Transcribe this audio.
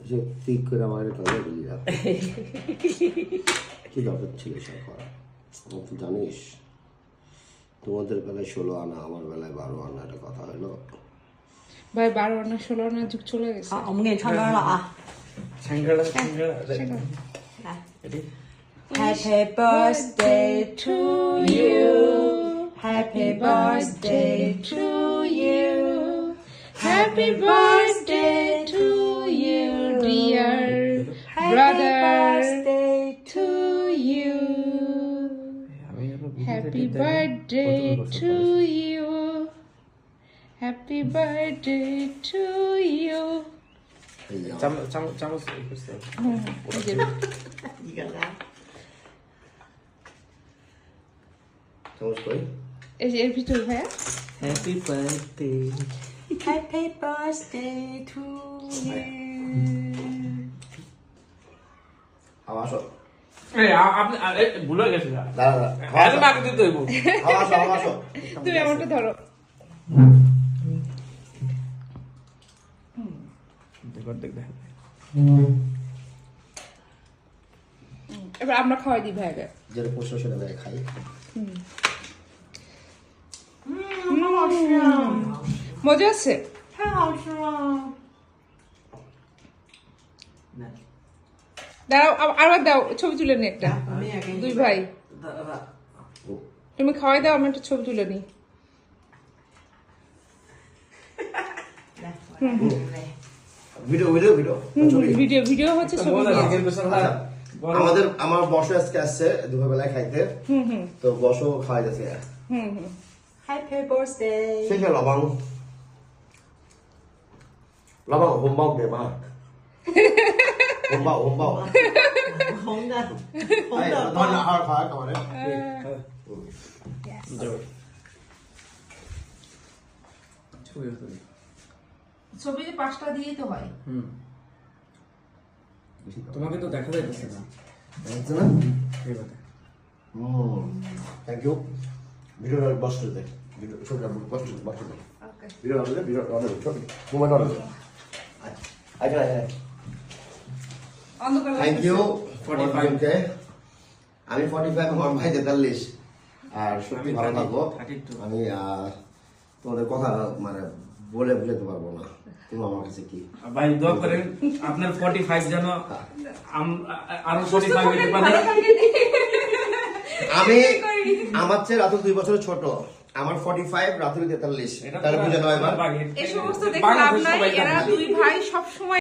যে ঠিক করে আমার কাছে বলি না কি দরকার ছিল সব করা তুই জানিস তোমাদের বেলায় 16 আনা আমার বেলায় 12 আনা একটা কথা হলো ভাই 12 আনা 16 আনা যুগ চলে গেছে 好，我们给你唱歌了啊！唱歌了，唱歌了，来 ready？ ，Happy birthday to you, Happy birthday to you, Happy birthday to you dear brother birthday to you Happy birthday to you Happy birthday to you চামচ一个来， চামচ কই এই যে এর ভিতর ভাইয়া happy birthday Happy birthday to you。 হাওয়া আসো এই আপনি ভুলে গেছেন দাঁড়া হ্যাঁ মাকে দিতে হইব হাওয়া আসো তুমি আমারটা ধরো দেখ এবার আমরা খাওয়াই দিই ভাইয়াকে যেটা পোষা সেটা ভাই খাই মজা আছে 太好吃了！ দাঁড়াও আবার দাও ছবি তুলে নি একটা 我们也给你 দুই ভাই 的。 তুমি খাওয়াই দাও আমি একটা ছবি তুলে নি 来，我来。 ভিডিও ভিডিও ভিডিও হচ্ছে ছবি নিয়ে। আমার বসে আজকে আসছে দুপুরবেলায় খাইতে তো বসো খাওয়াই যাচ্ছে Happy birthday！ শেষ লবং হোমবাও দে মা হোমবাও 红的，红 哎 的 ধর না 包。 আর খাওয়া খাওয়া ছবি যে 5টা দিয়েই তো হয় তোমাকে তো দেখা যাইতেছে না বুঝছ না থ্যাংক ইউ ভিডিও বসতে দে ভিডিও ছোটটা বসতে দে ওকে ভিডিও অর্ডার দে ভিডিও অর্ডার দে ছোট মোবাইল অর্ডার দে আচ্ছা অন্ধকার থ্যাংক ইউ 45 কে আমি 45 আমার ভাই 43 আর সত্যি ভালো থাকবো আমি তোমাদের কথা মানে বলে বুঝাতে পারবো না তুমি আমার কাছে কি ভাই দোয়া করেন আপনার 45 যেন আরো 45 হইতে পারে আমি আমার চেয়ে রাতুল 2 বছরের ছোট আমার 45 রাতুল 43 তাহলে বুঝে নাও এবার এই সমস্ত দেখে লাভ নাই এরা দুই ভাই সব সময়